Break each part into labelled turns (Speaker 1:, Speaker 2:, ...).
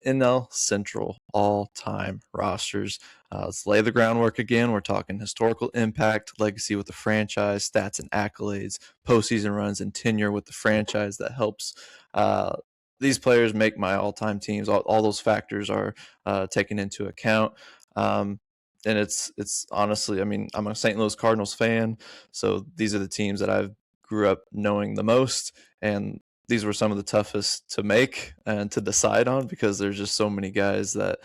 Speaker 1: NL Central all-time rosters. Let's lay the groundwork again. We're talking historical impact, legacy with the franchise, stats and accolades, postseason runs, and tenure with the franchise that helps these players make my all-time teams. All those factors are taken into account. And it's honestly, I mean, I'm a St. Louis Cardinals fan, so these are the teams that I've grew up knowing the most, and these were some of the toughest to make and to decide on because there's just so many guys that,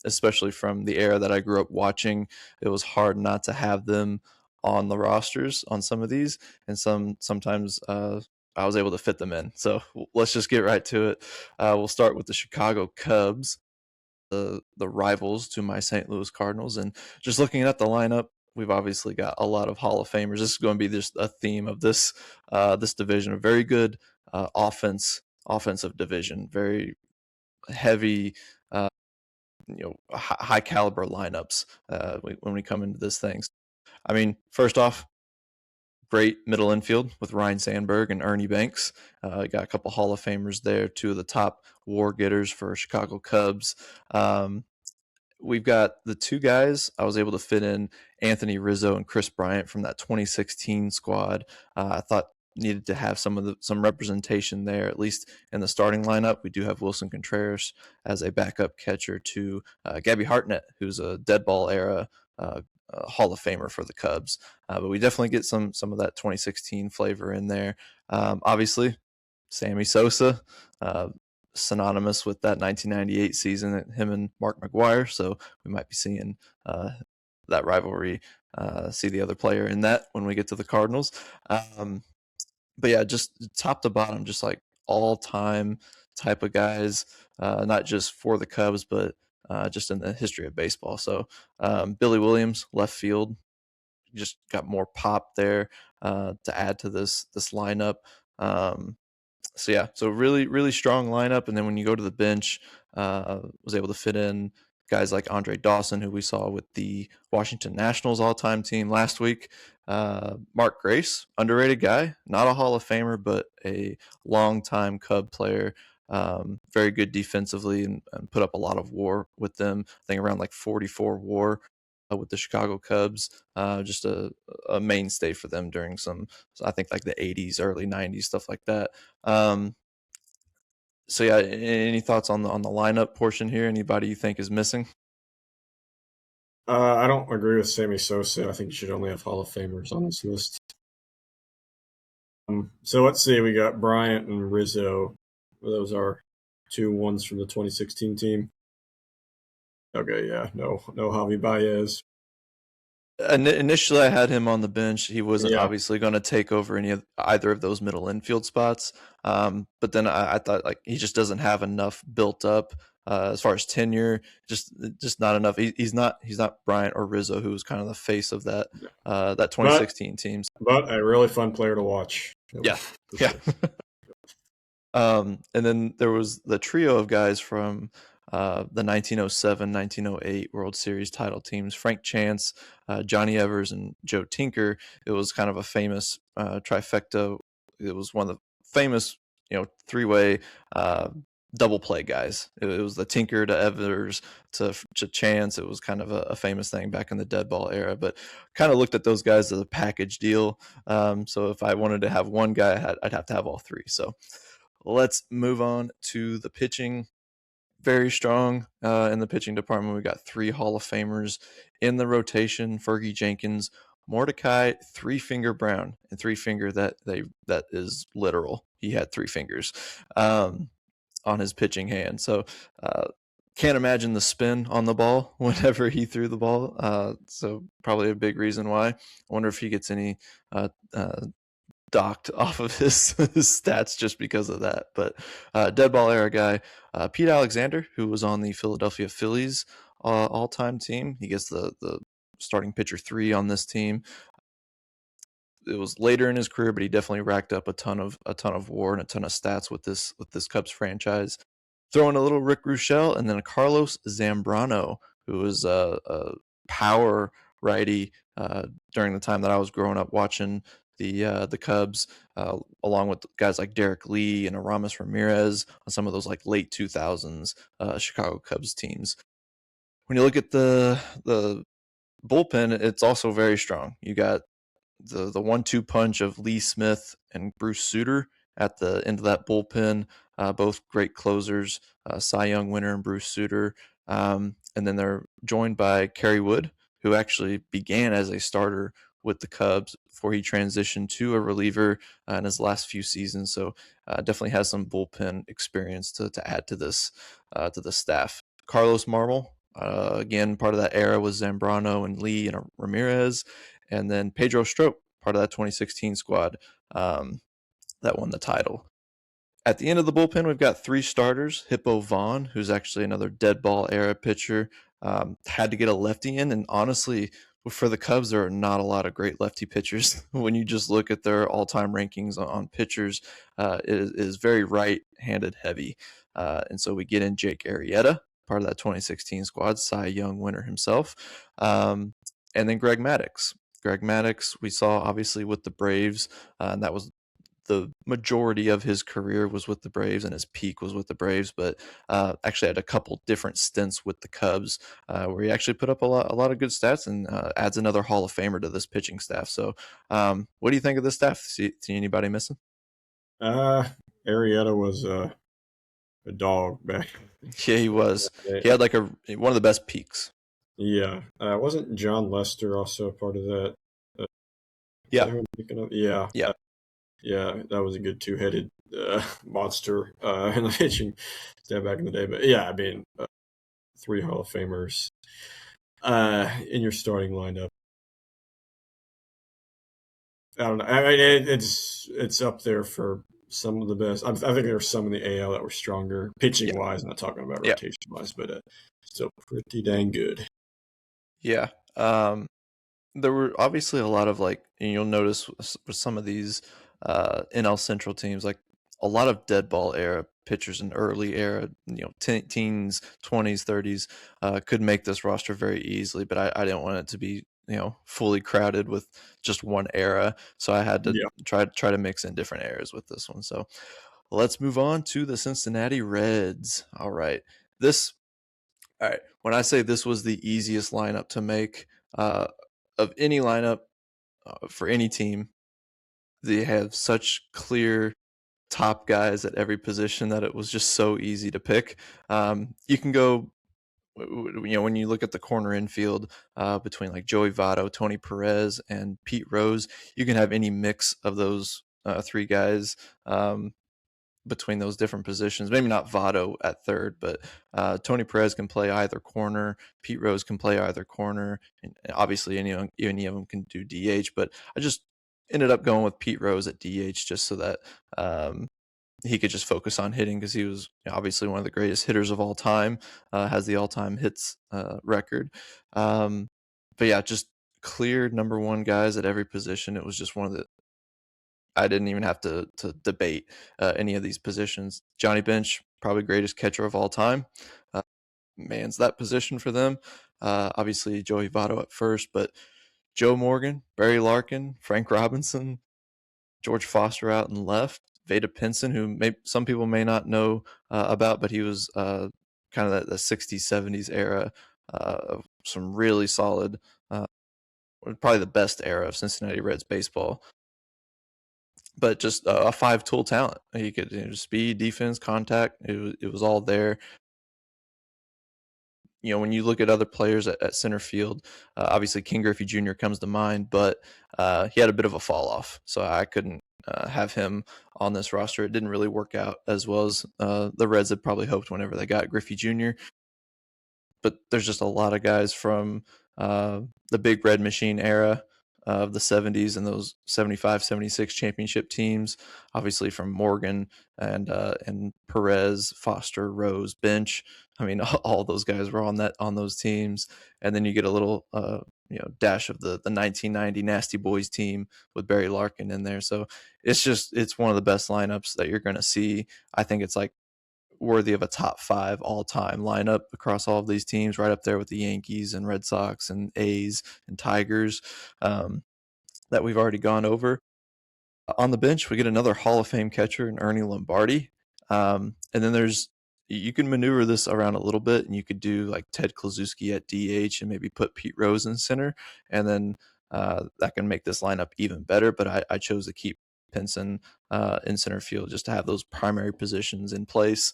Speaker 1: especially from the era that I grew up watching, it was hard not to have them on the rosters on some of these, and sometimes I was able to fit them in. So let's just get right to it. We'll start with the Chicago Cubs, the rivals to my St. Louis Cardinals, and just looking at the lineup, we've obviously got a lot of Hall of Famers. This is going to be just a theme of this division. A very good offensive division, very heavy, high caliber lineups when we come into this thing. I mean, first off, great middle infield with Ryan Sandberg and Ernie Banks. Got a couple Hall of Famers there, two of the top WAR getters for Chicago Cubs. We've got the two guys I was able to fit in, Anthony Rizzo and Chris Bryant from that 2016 squad. I thought needed to have some representation there, at least in the starting lineup. We do have Wilson Contreras as a backup catcher to Gabby Hartnett, who's a dead ball era Hall of Famer for the Cubs. But we definitely get some of that 2016 flavor in there. Obviously, Sammy Sosa, synonymous with that 1998 season, him and Mark McGwire. So we might be seeing that rivalry, see the other player in that when we get to the Cardinals. But yeah, just top to bottom, just like all-time type of guys, not just for the Cubs, but just in the history of baseball. So Billy Williams, left field, just got more pop there to add to this lineup. So yeah, so really, really strong lineup. And then when you go to the bench, was able to fit in guys like Andre Dawson, who we saw with the Washington Nationals all-time team last week. Mark Grace, underrated guy, not a Hall of Famer, but a long-time Cub player. Very good defensively and put up a lot of WAR with them. I think around like 44 WAR with the Chicago Cubs. Just a mainstay for them during I think like the 80s, early 90s, stuff like that. So yeah, any thoughts on the lineup portion here? Anybody you think is missing?
Speaker 2: I don't agree with Sammy Sosa. I think you should only have Hall of Famers on this list. So let's see. We got Bryant and Rizzo. Those are two ones from the 2016 team. Okay, yeah, no Javi Baez.
Speaker 1: Initially, I had him on the bench. He wasn't obviously going to take over either of those middle infield spots. But then I thought like he just doesn't have enough built up as far as tenure. Just not enough. He's not Bryant or Rizzo, who was kind of the face of that 2016 team.
Speaker 2: But a really fun player to watch.
Speaker 1: Yeah. Sure. And then there was the trio of guys from the 1907-1908 World Series title teams: Frank Chance, Johnny Evers, and Joe Tinker. It was kind of a famous trifecta. It was one of the famous, three-way double play guys. It was the Tinker to Evers to Chance. It was kind of a famous thing back in the dead ball era, but kind of looked at those guys as a package deal. So if I wanted to have one guy, I'd have to have all three. So let's move on to the pitching. Very strong in the pitching department. We got three Hall of Famers in the rotation: Fergie Jenkins, Mordecai Three Finger Brown, and Three Finger that is literal. He had three fingers on his pitching hand. So can't imagine the spin on the ball whenever he threw the ball. So probably a big reason why. I wonder if he gets any docked off of his stats just because of that. But dead ball era guy, Pete Alexander, who was on the Philadelphia Phillies all-time team. He gets the starting pitcher 3 on this team. It was later in his career, but he definitely racked up a ton of WAR and a ton of stats with this Cubs franchise. Throwing a little Rick Ruschel, and then a Carlos Zambrano, who was a power righty during the time that I was growing up watching the Cubs, along with guys like Derek Lee and Aramis Ramirez on some of those like late 2000s Chicago Cubs teams. When you look at the bullpen, it's also very strong. You got the 1-2 punch of Lee Smith and Bruce Sutter at the end of that bullpen, both great closers, Cy Young winner and Bruce Sutter. And then they're joined by Kerry Wood, who actually began as a starter with the Cubs before he transitioned to a reliever in his last few seasons. So definitely has some bullpen experience to add to the staff. Carlos Marmol, again, part of that era was Zambrano and Lee and Ramirez. And then Pedro Strop, part of that 2016 squad that won the title. At the end of the bullpen, we've got three starters. Hippo Vaughn, who's actually another dead ball era pitcher, had to get a lefty in. And honestly, for the Cubs, there are not a lot of great lefty pitchers. When you just look at their all-time rankings on pitchers, it is very right-handed heavy. And so we get in Jake Arrieta, part of that 2016 squad, Cy Young winner himself. And then Greg Maddux. Greg Maddux, we saw obviously with the Braves, and that was the majority of his career was with the Braves, and his peak was with the Braves. But actually had a couple different stints with the Cubs, where he actually put up a lot of good stats, and adds another Hall of Famer to this pitching staff. So, what do you think of this staff? See anybody missing?
Speaker 2: Arrieta was a dog back.
Speaker 1: Yeah, he was. He had like one of the best peaks.
Speaker 2: Yeah, wasn't John Lester also a part of that? Is
Speaker 1: Yeah,
Speaker 2: that who I'm thinking of? Yeah,
Speaker 1: yeah.
Speaker 2: yeah, that was a good two-headed monster in the pitching staff back in the day. But yeah, I mean, three Hall of Famers in your starting lineup. I don't know. I mean, it's up there for some of the best. I think there were some in the AL that were stronger pitching wise. I'm not talking about
Speaker 1: Yeah.
Speaker 2: rotation wise, but still pretty dang good.
Speaker 1: Yeah. There were obviously a lot of like, and you'll notice with some of these NL Central teams, like a lot of dead ball era pitchers in early era, teens, 20s, 30s, could make this roster very easily. But I didn't want it to be, fully crowded with just one era. So I had to try to mix in different eras with this one. So let's move on to the Cincinnati Reds. All right. All right. When I say this was the easiest lineup to make of any lineup for any team, they have such clear top guys at every position that it was just so easy to pick. You can go, when you look at the corner infield between like Joey Votto, Tony Perez, and Pete Rose, you can have any mix of those three guys. Between those different positions. Maybe not Votto at third, but Tony Perez can play either corner. Pete Rose can play either corner. And obviously, any of them can do DH. But I just ended up going with Pete Rose at DH just so that he could just focus on hitting, because he was obviously one of the greatest hitters of all time, has the all-time hits record. But yeah, just clear number one guys at every position. It was just one of the I didn't even have to debate any of these positions. Johnny Bench, probably greatest catcher of all time, mans that position for them. Obviously, Joey Votto at first, but Joe Morgan, Barry Larkin, Frank Robinson, George Foster out and left, Vada Pinson, who some people may not know about, but he was kind of the 60s, 70s era of some really solid, probably the best era of Cincinnati Reds baseball. But just a five-tool talent. He could speed, defense, contact. It was all there. When you look at other players at center field, obviously King Griffey Jr. comes to mind, but he had a bit of a fall off, so I couldn't have him on this roster. It didn't really work out as well as the Reds had probably hoped whenever they got Griffey Jr. But there's just a lot of guys from the Big Red Machine era of the 70s and those 75, 76 championship teams, obviously from Morgan and Perez, Foster, Rose, Bench. I mean, all those guys were on those teams. And then you get a little dash of the 1990 Nasty Boys team with Barry Larkin in there. So it's one of the best lineups that you're going to see. I think it's like worthy of a top 5 all-time lineup across all of these teams, right up there with the Yankees and Red Sox and A's and Tigers that we've already gone over. On the bench, we get another Hall of Fame catcher in Ernie Lombardi. And then you can maneuver this around a little bit, and you could do like Ted Kluszewski at DH and maybe put Pete Rose in center. And then that can make this lineup even better. But I chose to keep Pinson in center field just to have those primary positions in place.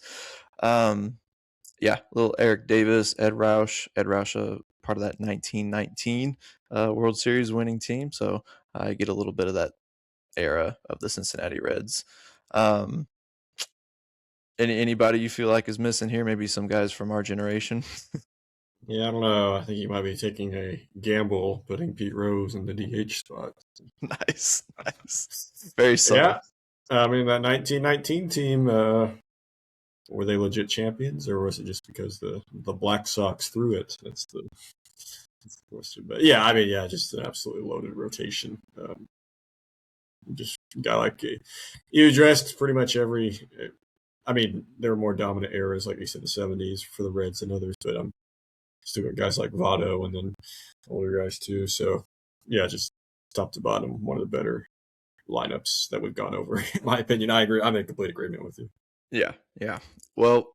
Speaker 1: Yeah, little Eric Davis, Ed Roush. Ed Roush, part of that 1919 World Series winning team. So I get a little bit of that era of the Cincinnati Reds. Um, anybody you feel like is missing here? Maybe some guys from our generation.
Speaker 2: Yeah, I don't know. I think you might be taking a gamble putting Pete Rose in the DH spot.
Speaker 1: Nice, nice. Very
Speaker 2: Yeah,
Speaker 1: subtle.
Speaker 2: I mean that 1919 team. Were they legit champions, or was it just because the Black Sox threw it? That's the question. But yeah, I mean, yeah, just an absolutely loaded rotation. Just a guy like you addressed pretty much every. I mean, there were more dominant eras, like you said, the '70s for the Reds and others, but I'm still got guys like Votto and then older guys too. So yeah, just top to bottom, one of the better lineups that we've gone over, in my opinion. I agree. I'm in complete agreement with you.
Speaker 1: Yeah, yeah. Well,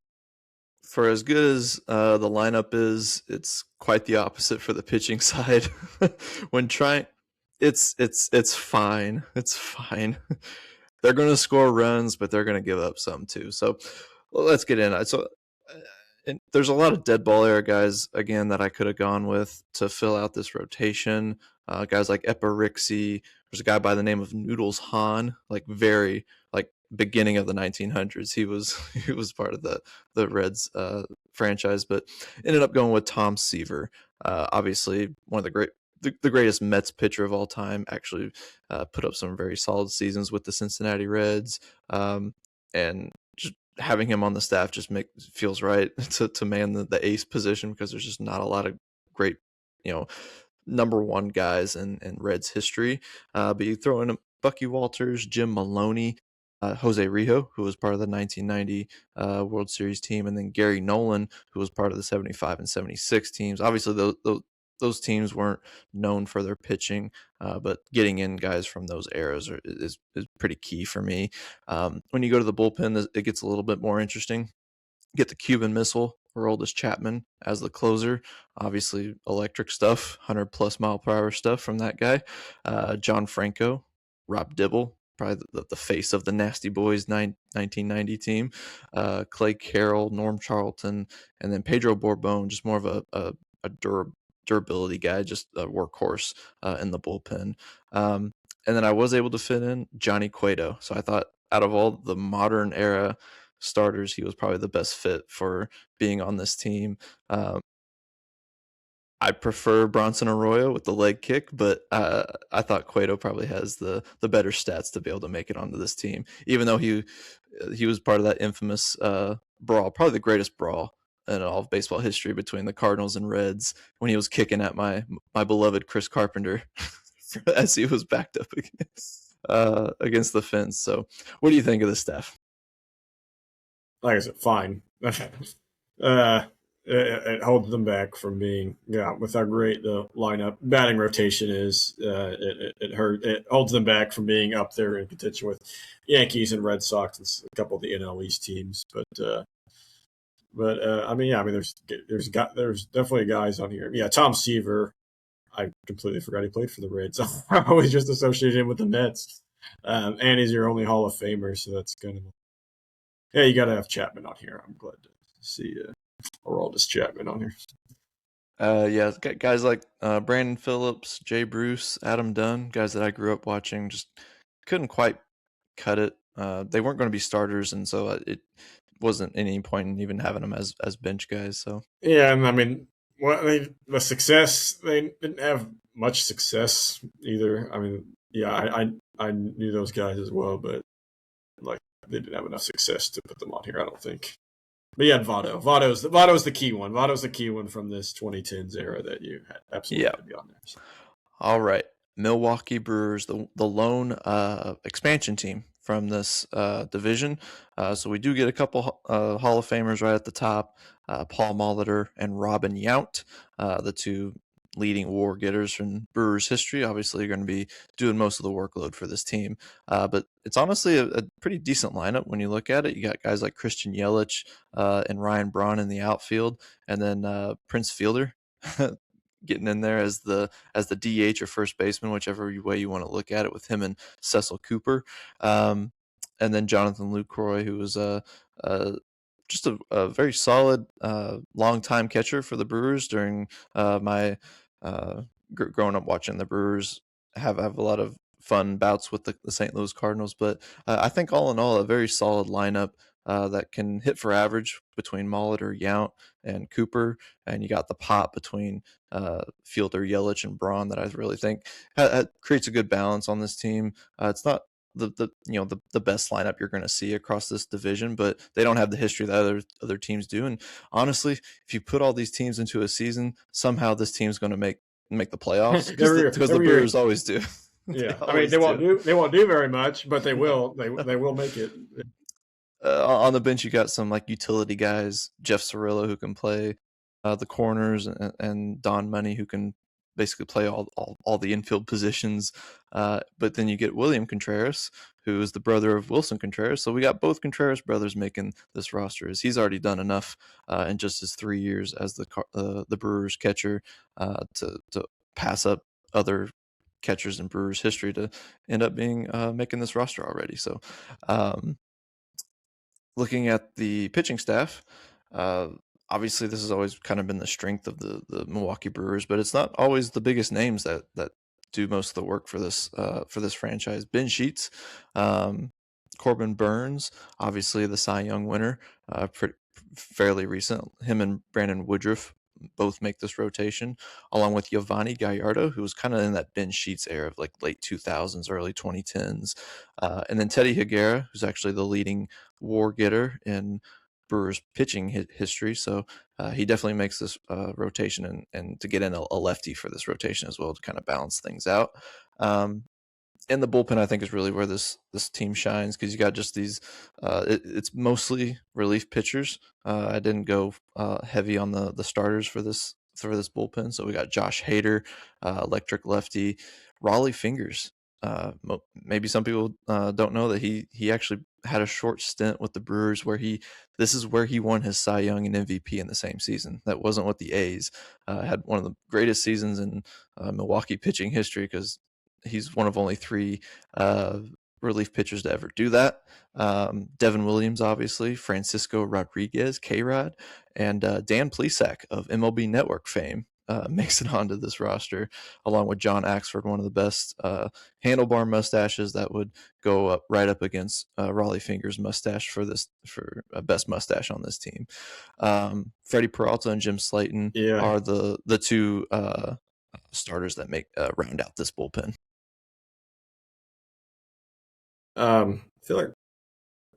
Speaker 1: for as good as the lineup is, it's quite the opposite for the pitching side. When trying, it's fine. It's fine. They're going to score runs, but they're going to give up some too. So well, let's get in it. So and there's a lot of dead ball era guys again that I could have gone with to fill out this rotation. Guys like Eparixi. There's a guy by the name of Noodles Hahn, like very like beginning of the 1900s. He was part of the Reds franchise, but ended up going with Tom Seaver. Obviously, one of the greatest Mets pitcher of all time. Actually, put up some very solid seasons with the Cincinnati Reds, and just having him on the staff just feels right to man the ace position, because there's just not a lot of great, number one guys in Reds history. But you throw in Bucky Walters, Jim Maloney, Jose Rijo, who was part of the 1990 World Series team, and then Gary Nolan, who was part of the 75 and 76 teams. Obviously, those teams weren't known for their pitching, but getting in guys from those eras is pretty key for me. When you go to the bullpen, it gets a little bit more interesting. Get the Cuban Missile, Aroldis Chapman, as the closer. Obviously, electric stuff, 100+ mile per hour stuff from that guy. John Franco, Rob Dibble, probably the face of the Nasty Boys 1990 team. Clay Carroll, Norm Charlton, and then Pedro Borbon, just more of a durability guy, just a workhorse in the bullpen. And then I was able to fit in Johnny Cueto. So I thought out of all the modern era starters, he was probably the best fit for being on this team. I prefer Bronson Arroyo with the leg kick, but I thought Cueto probably has the better stats to be able to make it onto this team, even though he was part of that infamous brawl, probably the greatest brawl in all of baseball history between the Cardinals and Reds, when he was kicking at my beloved Chris Carpenter as he was backed up against the fence. So what do you think of this, Steph?
Speaker 2: Like I said, fine. It holds them back from being, with how great the lineup batting rotation is. It holds them back from being up there in contention with Yankees and Red Sox and a couple of the NL East teams. But I mean, there's definitely guys on here. Yeah, Tom Seaver. I completely forgot he played for the Reds. I always just associated him with the Mets. And he's your only Hall of Famer, so that's kind of, yeah. You got to have Chapman on here. I'm glad to see Aroldis Chapman on here.
Speaker 1: Yeah, guys like Brandon Phillips, Jay Bruce, Adam Dunn, guys that I grew up watching, just couldn't quite cut it. They weren't going to be starters, and so it wasn't any point in even having them as bench guys. So
Speaker 2: yeah, and I mean, the success, they didn't have much success either. I mean, yeah, I knew those guys as well, but like they didn't have enough success to put them on here. I don't think. But yeah, Votto. Votto's the key one. Votto's the key one from this 2010s era that you absolutely had to be on there. So.
Speaker 1: All right, Milwaukee Brewers, the lone expansion team from this division. So we do get a couple Hall of Famers right at the top. Paul Molitor and Robin Yount, the two leading WAR getters from Brewers history. Obviously, you're going to be doing most of the workload for this team. But it's honestly a pretty decent lineup when you look at it. You got guys like Christian Yelich and Ryan Braun in the outfield, and then Prince Fielder getting in there as the DH or first baseman, whichever way you want to look at it, with him and Cecil Cooper. And then Jonathan Lucroy, who was just a very solid long-time catcher for the Brewers during my growing up watching the Brewers have a lot of fun bouts with the St. Louis Cardinals. But I think all in all, a very solid lineup that can hit for average between Molitor, Yount, and Cooper. And you got the pop between Fielder, Yelich, and Braun that I really think creates a good balance on this team. It's not the best lineup you're going to see across this division, but they don't have the history that other teams do. And honestly, if you put all these teams into a season, somehow this team's going to make the playoffs because the Brewers always do.
Speaker 2: Yeah, I mean they won't do very much, but they will make it.
Speaker 1: On the bench, you got some like utility guys, Jeff Cirillo, who can play the corners, and Don Money, who can basically play all the infield positions. But then you get William Contreras, who is the brother of Wilson Contreras. So we got both Contreras brothers making this roster, as he's already done enough in just his 3 years as the Brewers catcher to pass up other catchers in Brewers history to end up being making this roster already. So looking at the pitching staff, obviously this has always kind of been the strength of the Milwaukee Brewers, but it's not always the biggest names that do most of the work for this franchise. Ben Sheets, Corbin Burns, obviously the Cy Young winner, fairly recent. Him and Brandon Woodruff both make this rotation, along with Giovanni Gallardo, who was kind of in that Ben Sheets era of like late 2000s, early 2010s. And then Teddy Higuera, who's actually the leading WAR getter in Brewers pitching history. So he definitely makes this rotation, and to get in a lefty for this rotation as well to kind of balance things out. And the bullpen, I think, is really where this team shines, because you got just these. It's mostly relief pitchers. I didn't go heavy on the starters for this bullpen. So we got Josh Hader, electric lefty, Raleigh Fingers. Maybe some people don't know that he actually had a short stint with the Brewers where this is where he won his Cy Young and MVP in the same season. That wasn't with the A's. Had one of the greatest seasons in Milwaukee pitching history, because he's one of only 3 relief pitchers to ever do that. Devin Williams, obviously, Francisco Rodriguez, K-Rod, and Dan Plesac of MLB Network fame makes it onto this roster, along with John Axford, one of the best handlebar mustaches that would go right up against Raleigh Fingers' mustache for best mustache on this team. Freddie Peralta and Jim Slayton are the 2 starters that make round out this bullpen.
Speaker 2: I feel like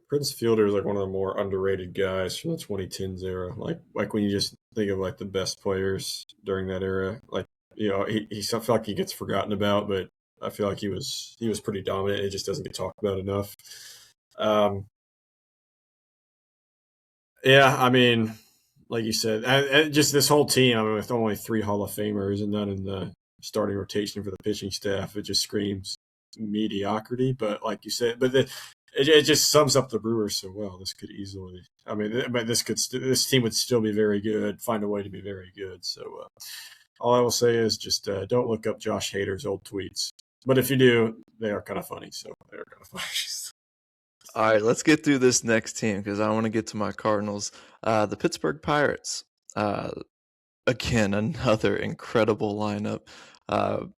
Speaker 2: Prince Fielder is like one of the more underrated guys from the 2010s era. Like when you just think of like the best players during that era, like he I feel like he gets forgotten about, but I feel like he was pretty dominant. It just doesn't get talked about enough. Yeah, I mean, like you said, just this whole team. I mean, with only 3 Hall of Famers and none in the starting rotation for the pitching staff, it just screams mediocrity. But like you said, it just sums up the Brewers so well. This could easily, I mean, this team would still be very good, find a way to be very good. So all I will say is just don't look up Josh Hader's old tweets. But if you do, they are kind of funny. So they are kind of funny.
Speaker 1: All right, let's get through this next team, because I want to get to my Cardinals. The Pittsburgh Pirates. Again, another incredible lineup.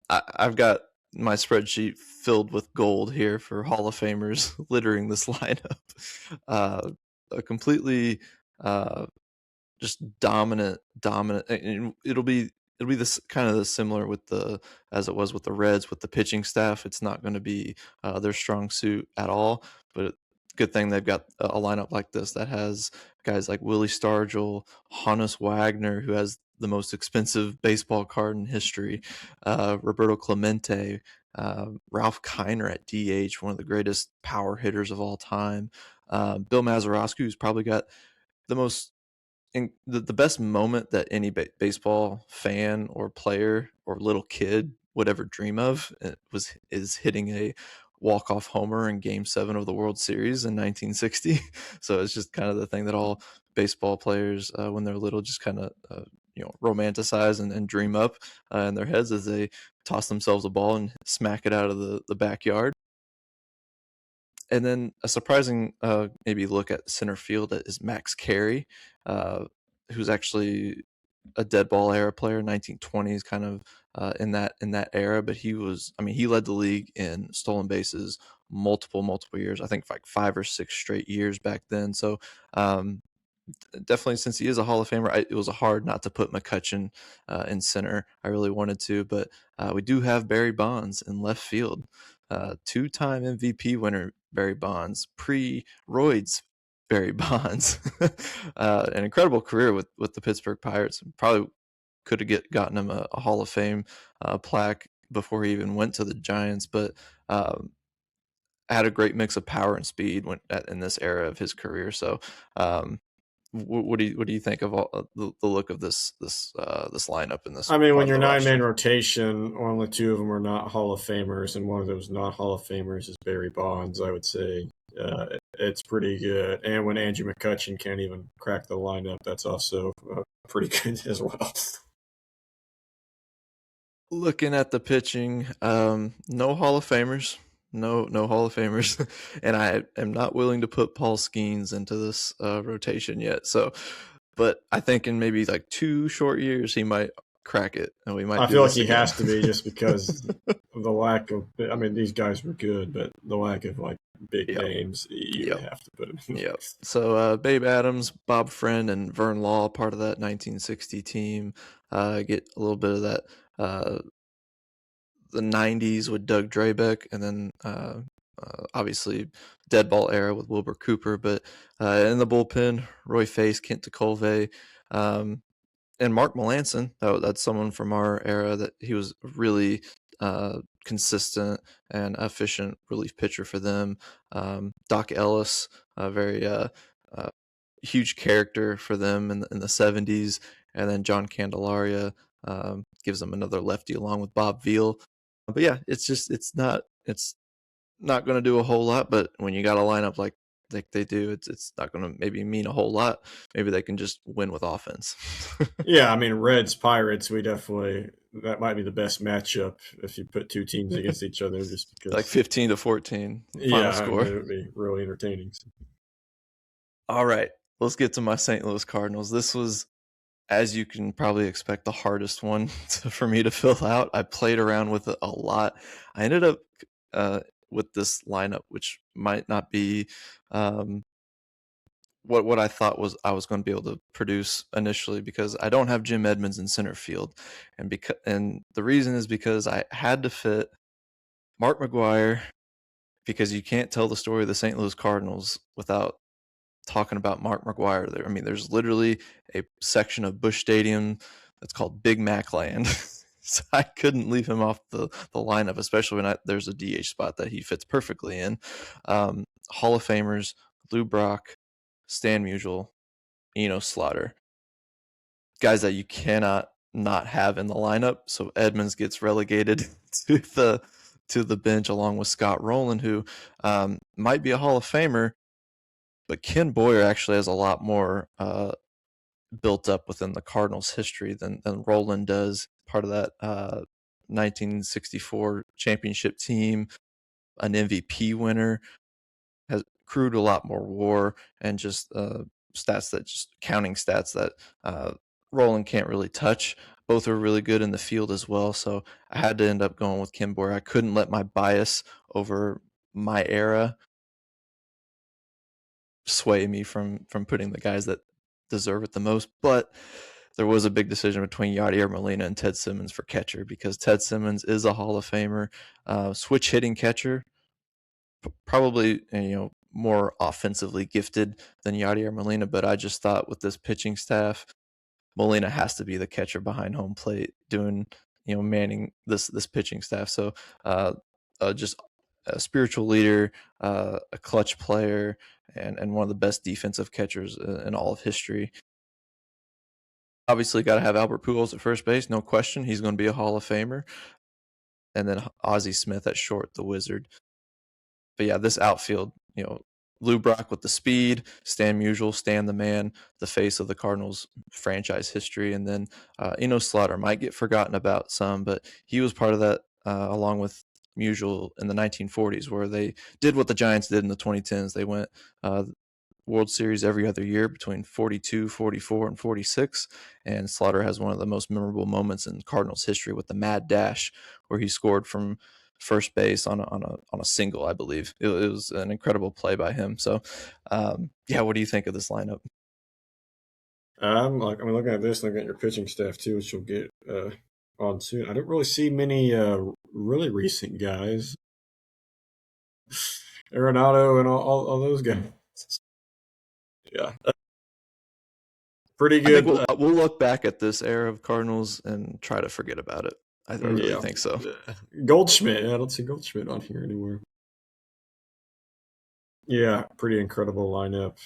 Speaker 1: I've got my spreadsheet filled with gold here for Hall of Famers littering this lineup. A completely just dominant. It'll be this kind of the similar as it was with the Reds with the pitching staff. It's not going to be their strong suit at all, but good thing they've got a lineup like this that has guys like Willie Stargell, Honus Wagner, who has the most expensive baseball card in history, Roberto Clemente, Ralph Kiner at DH, one of the greatest power hitters of all time, Bill Mazeroski, who's probably got the most the best moment that any baseball fan or player or little kid would ever dream of is hitting a walk-off homer in Game 7 of the World Series in 1960. So it's just kind of the thing that all baseball players, when they're little, just kind of romanticize and dream up in their heads as they toss themselves a ball and smack it out of the backyard. And then a surprising maybe look at center field is Max Carey, uh, who's actually a dead ball era player, 1920s kind of in that era. But he led the league in stolen bases multiple years. I think like 5 or 6 straight years back then. So definitely, since he is a Hall of Famer, it was hard not to put McCutchen in center. I really wanted to, but we do have Barry Bonds in left field. Two-time MVP winner Barry Bonds, pre-roids Barry Bonds, an incredible career with the Pittsburgh Pirates. Probably could have gotten him a Hall of Fame plaque before he even went to the Giants, but had a great mix of power and speed in this era of his career. So what do you think of the look of this lineup in this
Speaker 2: I mean, when
Speaker 1: part of
Speaker 2: your
Speaker 1: the
Speaker 2: nine-man
Speaker 1: roster?
Speaker 2: rotation, only two of them are not Hall of Famers, and one of those not Hall of Famers is Barry Bonds, I would say. It's pretty good. And when Andrew McCutchen can't even crack the lineup, that's also pretty good as well.
Speaker 1: Looking at the pitching, no Hall of Famers, no Hall of Famers, and I am not willing to put Paul Skeens into this rotation yet. So, but I think in maybe like 2 short years he might crack it, and we might
Speaker 2: I
Speaker 1: do
Speaker 2: feel like
Speaker 1: this
Speaker 2: he
Speaker 1: again.
Speaker 2: has to be just because of the lack of. I mean, these guys were good, but the lack of like big
Speaker 1: Yep,
Speaker 2: names, you would
Speaker 1: yep,
Speaker 2: have to put him in.
Speaker 1: yep. So Babe Adams, Bob Friend, and Vern Law, part of that 1960 team, get a little bit of that. The 90s with Doug Drabeck, and then obviously dead ball era with Wilbur Cooper. But in the bullpen, Roy Face, Kent DeColve, and Mark Melanson. That's someone from our era that he was really consistent and efficient relief pitcher for them. Doc Ellis, a very uh, huge character for them in the 70s. And then John Candelaria gives them another lefty along with Bob Veal. But yeah, it's not going to do a whole lot. But when you got a lineup like they do, it's not going to maybe mean a whole lot. Maybe they can just win with offense.
Speaker 2: Yeah, I mean, Reds Pirates. We definitely that might be the best matchup if you put two teams against each other, just
Speaker 1: Like
Speaker 2: because.
Speaker 1: 15-14 final
Speaker 2: Yeah, I mean,
Speaker 1: score.
Speaker 2: it would be really entertaining.
Speaker 1: All right, let's get to my St. Louis Cardinals. This was, as you can probably expect, the hardest one for me to fill out. I played around with it a lot. I ended up uh, with this lineup, which might not be um, what I thought was I was going to be able to produce initially, because I don't have Jim Edmonds in center field, and the reason is because I had to fit Mark McGwire, because you can't tell the story of the St. Louis Cardinals without talking about Mark McGwire there. I mean, there's literally a section of Busch Stadium that's called Big Mac Land. So I couldn't leave him off the lineup, especially when there's a DH spot that he fits perfectly in. Hall of Famers, Lou Brock, Stan Musial, Eno Slaughter, guys that you cannot not have in the lineup. So Edmonds gets relegated to the bench along with Scott Rowland, who might be a Hall of Famer, but Ken Boyer actually has a lot more built up within the Cardinals' history than Rowland does. Part of that 1964 championship team, an MVP winner, has accrued a lot more WAR and just counting stats that Rowland can't really touch. Both are really good in the field as well, so I had to end up going with Ken Boyer. I couldn't let my bias over my era sway me from putting the guys that deserve it the most. But there was a big decision between Yadier Molina and Ted Simmons for catcher, because Ted Simmons is a Hall of Famer, switch hitting catcher, probably more offensively gifted than Yadier Molina. But I just thought with this pitching staff, Molina has to be the catcher behind home plate, doing manning this pitching staff. So just a spiritual leader, a clutch player, and one of the best defensive catchers in all of history. Obviously, got to have Albert Pujols at first base, no question. He's going to be a Hall of Famer. And then Ozzie Smith at short, the Wizard. But yeah, this outfield, Lou Brock with the speed, Stan Musial, Stan the man, the face of the Cardinals franchise history. And then Slaughter might get forgotten about some, but he was part of that along with Musial in the 1940s, where they did what the Giants did in the 2010s. They went World Series every other year between 42, 44, and 46. And Slaughter has one of the most memorable moments in Cardinals history with the mad dash, where he scored from first base on a single, I believe. It was an incredible play by him. So, what do you think of this lineup?
Speaker 2: Looking at this, looking at your pitching staff too, which you'll get on soon. I don't really see many really recent guys. Arenado and all those guys. Yeah, pretty good.
Speaker 1: I think we'll look back at this era of Cardinals and try to forget about it. I really think so.
Speaker 2: Goldschmidt. I don't see Goldschmidt on here anywhere. Yeah, pretty incredible lineup.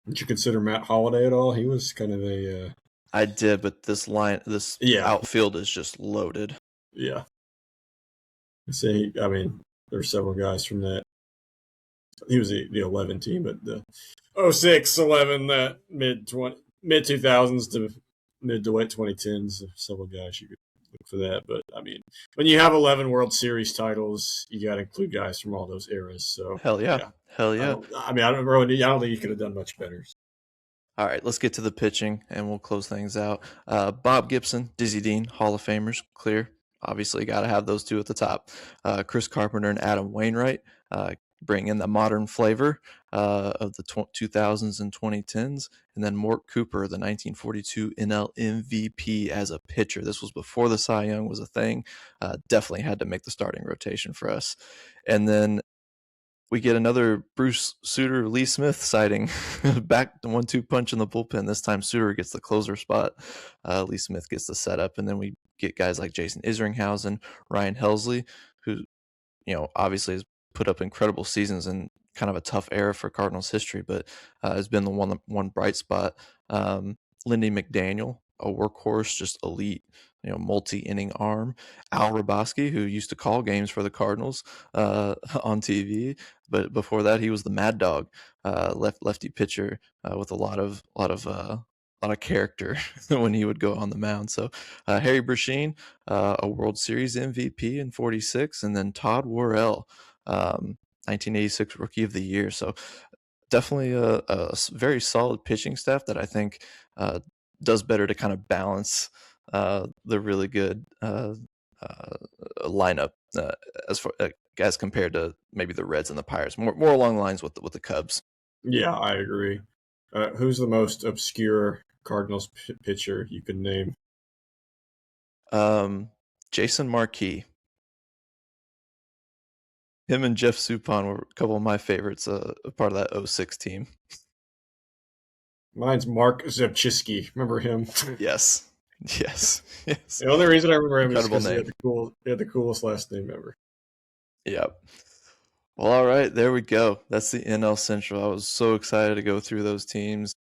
Speaker 2: Did you consider Matt Holliday at all? He was kind of a.
Speaker 1: I did, but this outfield is just loaded.
Speaker 2: Yeah. There's several guys from that. He was the 11 team, but the 06, 11, that mid 2000s to mid to late 2010s, several guys you could look for that. But when you have 11 World Series titles, you got to include guys from all those eras. So
Speaker 1: hell yeah.
Speaker 2: I don't think you could have done much better.
Speaker 1: All right, let's get to the pitching, and we'll close things out. Bob Gibson, Dizzy Dean, Hall of Famers, clear. Obviously, got to have those two at the top. Chris Carpenter and Adam Wainwright bring in the modern flavor of the 2000s and 2010s. And then Mort Cooper, the 1942 NL MVP as a pitcher. This was before the Cy Young was a thing. Definitely had to make the starting rotation for us. And then we get another Bruce Sutter, Lee Smith sighting. Back the 1-2 punch in the bullpen. This time Sutter gets the closer spot. Lee Smith gets the setup. And then we get guys like Jason Isringhausen, Ryan Helsley, who, obviously has put up incredible seasons in kind of a tough era for Cardinals history, but has been the one bright spot. Lindy McDaniel, a workhorse, just elite, multi-inning arm. Al Raboski, who used to call games for the Cardinals on TV, but before that he was the Mad Dog, lefty pitcher with a lot of character when he would go on the mound. So Harry Brecheen, a World Series MVP in 46, and then Todd Worrell, 1986 Rookie of the Year. So definitely a very solid pitching staff that I think does better to kind of balance the really good lineup as compared to maybe the Reds and the Pirates. More along the lines with the Cubs.
Speaker 2: Yeah, I agree. Who's the most obscure Cardinals pitcher you can name?
Speaker 1: Jason Marquis. Him and Jeff Suppan were a couple of my favorites, part of that 06 team.
Speaker 2: Mine's Mark Zebchiski. Remember him?
Speaker 1: Yes. The
Speaker 2: only reason I remember him is because he had the coolest last name ever.
Speaker 1: Yep. Well, all right, there we go. That's the NL Central. I was so excited to go through those teams.